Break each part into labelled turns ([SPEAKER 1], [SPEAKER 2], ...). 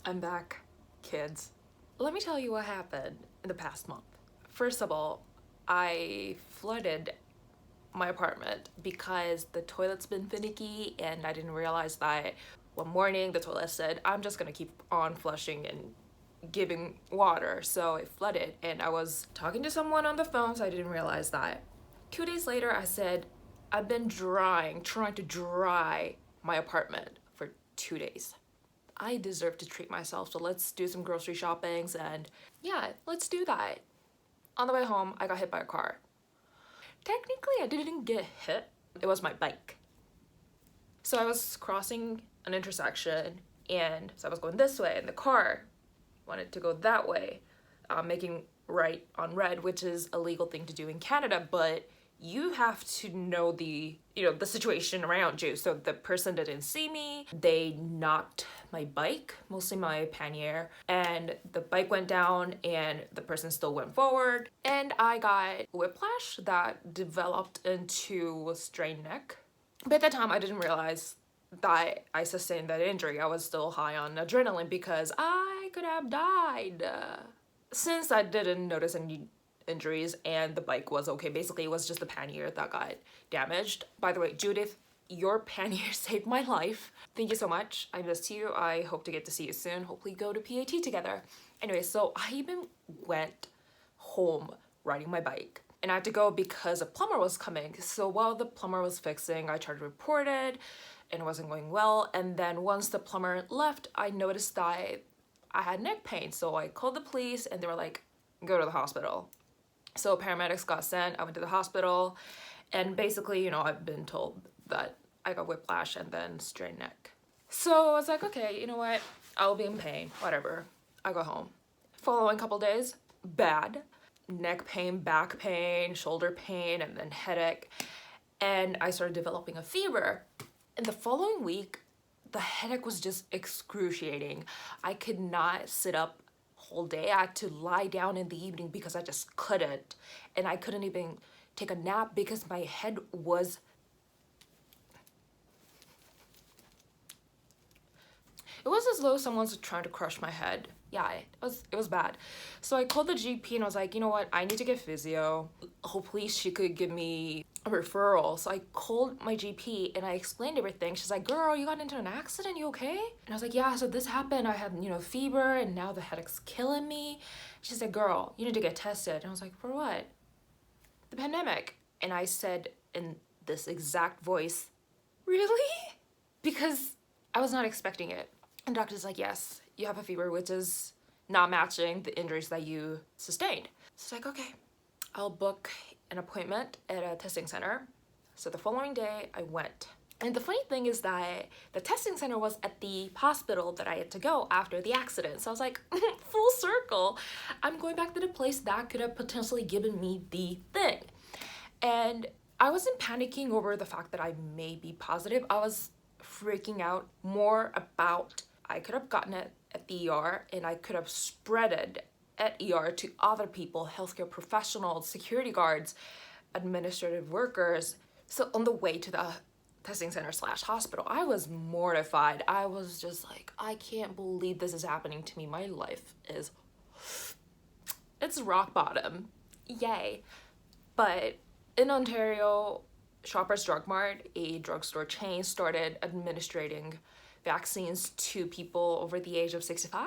[SPEAKER 1] I'm back, kids. Let me tell you what happened in the past month. First of all, I flooded my apartment because the toilet's been finicky and I didn't realize that one morning the toilet said, I'm just gonna keep on flushing and giving water. So it flooded and I was talking to someone on the phone, so I didn't realize that. 2 days later, I said, I've been trying to dry my apartment for 2 days. I deserve to treat myself, so let's do some grocery shoppings and yeah, let's do that. On the way home, I got hit by a car. Technically, I didn't get hit. It was my bike. So I was crossing an intersection and so I was going this way and the car wanted to go that way, making right on red, which is a legal thing to do in Canada, but you have to know the situation around you. So the person didn't see me. They knocked my bike, mostly my pannier, and the bike went down and the person still went forward. And I got whiplash that developed into a strained neck. But at the time I didn't realize that I sustained that injury. I was still high on adrenaline because I could have died. Since I didn't notice any injuries and the bike was okay, basically it was just the pannier that got damaged. By the way, Judith, your pannier saved my life. Thank you so much. I missed you. I hope to get to see you soon. Hopefully go to PAT together. Anyway, so I even went home riding my bike. And I had to go because a plumber was coming. So while the plumber was fixing, I tried to report it and it wasn't going well. And then once the plumber left, I noticed that I had neck pain. So I called the police and they were like, go to the hospital. So paramedics got sent. I went to the hospital and basically, I've been told that I got whiplash and then strained neck. So I was like, okay, you know what? I'll be in pain, whatever. I go home. Following couple days, bad. Neck pain, back pain, shoulder pain, and then headache. And I started developing a fever. And the following week, the headache was just excruciating. I could not sit up whole day. I had to lie down in the evening because I just couldn't. And I couldn't even take a nap because my head was... It was as though someone's trying to crush my head. Yeah, it was bad. So I called the GP and I was like, you know what? I need to get physio. Hopefully she could give me a referral. So I called my GP and I explained everything. She's like, girl, you got into an accident, you okay? And I was like, yeah, so this happened. I had, fever and now the headache's killing me. She said, girl, you need to get tested. And I was like, for what? The pandemic. And I said in this exact voice, really? Because I was not expecting it. And doctor's like, yes, you have a fever, which is not matching the injuries that you sustained. So it's like, okay, I'll book an appointment at a testing center. So the following day I went. And the funny thing is that the testing center was at the hospital that I had to go after the accident. So I was like, full circle. I'm going back to the place that could have potentially given me the thing. And I wasn't panicking over the fact that I may be positive. I was freaking out more about I could have gotten it at the ER and I could have spread it at ER to other people, healthcare professionals, security guards, administrative workers. So on the way to the testing center / hospital, I was mortified. I was just like, I can't believe this is happening to me. My life it's rock bottom. Yay. But in Ontario, Shoppers Drug Mart, a drugstore chain, started administering vaccines to people over the age of 65.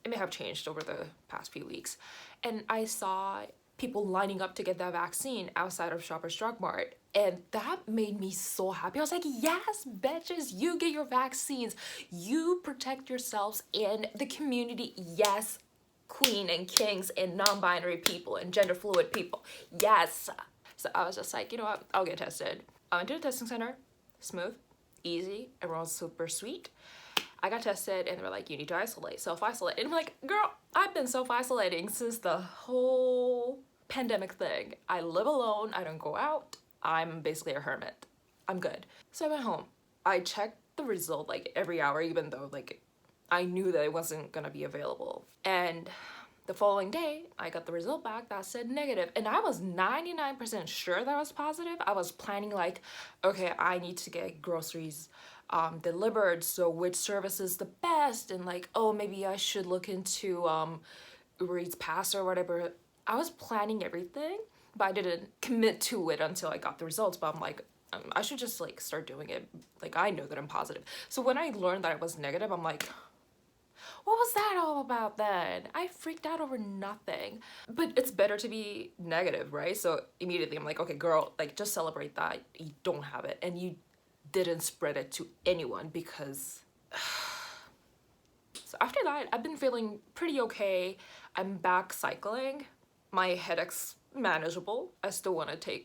[SPEAKER 1] It may have changed over the past few weeks. And I saw people lining up to get that vaccine outside of Shoppers Drug Mart. And that made me so happy. I was like, yes, bitches, you get your vaccines. You protect yourselves and the community. Yes, queen and kings and non-binary people and gender fluid people. Yes. So I was just like, you know what? I'll get tested. I went to the testing center. Smooth, easy. Everyone was super sweet. I got tested and they were like, you need to isolate, self-isolate. And I'm like, girl, I've been self-isolating since the whole pandemic thing. I live alone. I don't go out. I'm basically a hermit. I'm good. So I went home. I checked the result like every hour, even though like I knew that it wasn't gonna be available. And the following day, I got the result back that said negative. And I was 99% sure that I was positive. I was planning like, okay, I need to get groceries. delivered, so which service is the best, and like, oh, maybe I should look into Uber Eats Pass or whatever. I was planning everything, but I didn't commit to it until I got the results. But I'm like, I should just like start doing it. Like, I know that I'm positive. So when I learned that I was negative, I'm like, what was that all about then? I freaked out over nothing. But it's better to be negative, right? So immediately I'm like, okay, girl, like just celebrate that you don't have it and you didn't spread it to anyone, because so after that, I've been feeling pretty okay. I'm back cycling. My headache's manageable. I still want to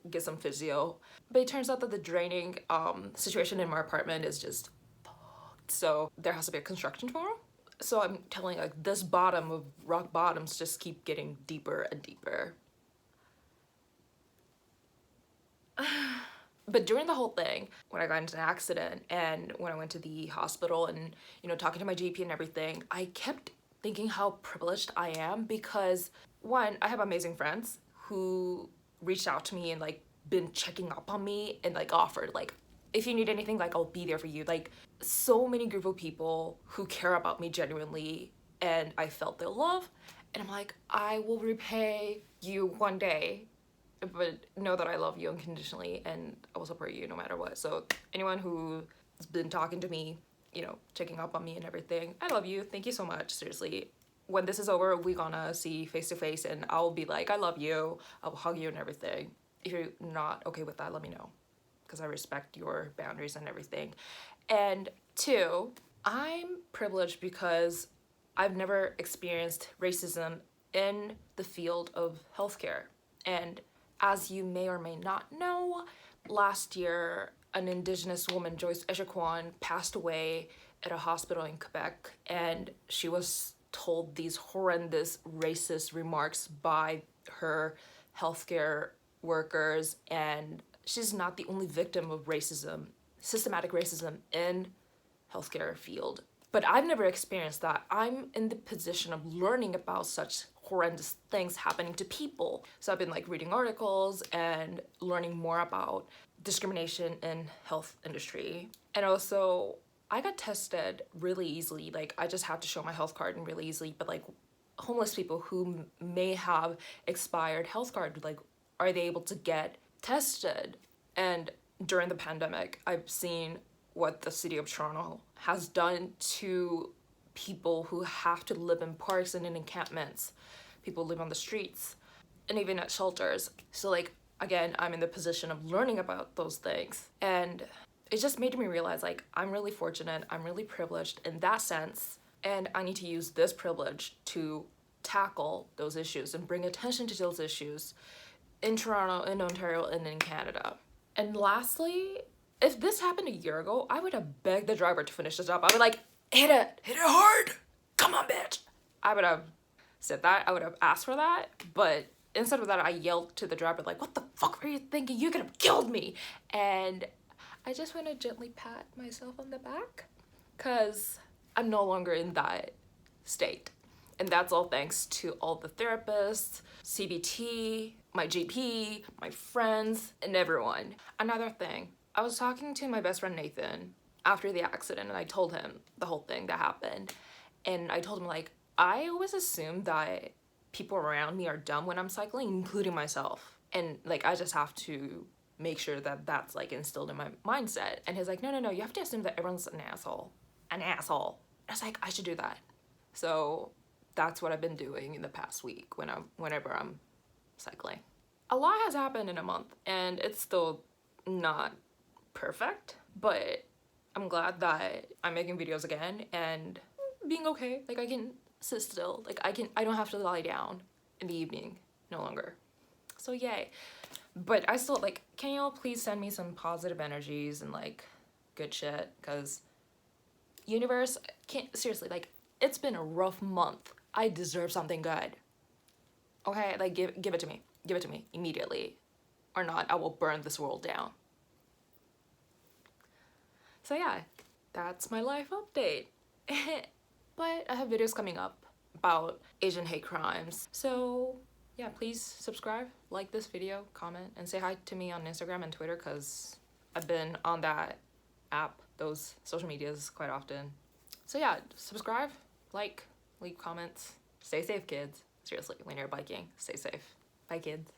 [SPEAKER 1] get some physio, but it turns out that the draining situation in my apartment is just fucked. So there has to be a construction tomorrow. So I'm telling, like, this bottom of rock bottoms just keep getting deeper and deeper. But during the whole thing, when I got into an accident and when I went to the hospital and, you know, talking to my GP and everything, I kept thinking how privileged I am, because one, I have amazing friends who reached out to me and like been checking up on me and like offered like, if you need anything, like I'll be there for you. Like, so many group of people who care about me genuinely, and I felt their love, and I'm like, I will repay you one day, but know that I love you unconditionally and I will support you no matter what. So anyone who's been talking to me, you know, checking up on me and everything, I love you. Thank you so much. Seriously. When this is over, we're gonna see face to face and I'll be like, I love you. I'll hug you and everything. If you're not okay with that, let me know, because I respect your boundaries and everything. And two, I'm privileged because I've never experienced racism in the field of healthcare. And as you may or may not know, last year, an indigenous woman, Joyce Echaquan, passed away at a hospital in Quebec, and she was told these horrendous racist remarks by her healthcare workers, and she's not the only victim of racism, systematic racism in healthcare field. But I've never experienced that. I'm in the position of learning about such horrendous things happening to people. So I've been like reading articles and learning more about discrimination in health industry. And also, I got tested really easily. Like, I just had to show my health card and really easily, but like homeless people who may have expired health card, like, are they able to get tested? And during the pandemic, I've seen what the city of Toronto has done to people who have to live in parks and in encampments. People live on the streets and even at shelters. So like, again, I'm in the position of learning about those things. And it just made me realize, like, I'm really fortunate, I'm really privileged in that sense, and I need to use this privilege to tackle those issues and bring attention to those issues in Toronto, in Ontario, and in Canada. And lastly, if this happened a year ago, I would have begged the driver to finish the job. I would like, hit it hard, come on, bitch. I would have said that, I would have asked for that, but instead of that, I yelled to the driver like, what the fuck were you thinking? You could have killed me. And I just want to gently pat myself on the back, because I'm no longer in that state. And that's all thanks to all the therapists, CBT, my GP, my friends, and everyone. Another thing, I was talking to my best friend Nathan after the accident, and I told him the whole thing that happened. And I told him, like, I always assume that people around me are dumb when I'm cycling, including myself. And like, I just have to make sure that that's like instilled in my mindset. And he's like, no, you have to assume that everyone's an asshole. An asshole. I was like, I should do that. So that's what I've been doing in the past week whenever I'm cycling. A lot has happened in a month, and it's still not perfect, but I'm glad that I'm making videos again and being okay. Like, I can sit still. Like, I don't have to lie down in the evening no longer. So yay. But I still, like, can y'all please send me some positive energies and like good shit, because universe, seriously, like, it's been a rough month. I deserve something good. Okay, like, give it to me. Give it to me immediately. Or not, I will burn this world down. So yeah, that's my life update. But I have videos coming up about Asian hate crimes. So yeah, please subscribe, like this video, comment, and say hi to me on Instagram and Twitter, because I've been on that app those social medias quite often. So yeah, subscribe, like, leave comments. Stay safe, kids. Seriously, when you're biking, stay safe. Bye, kids.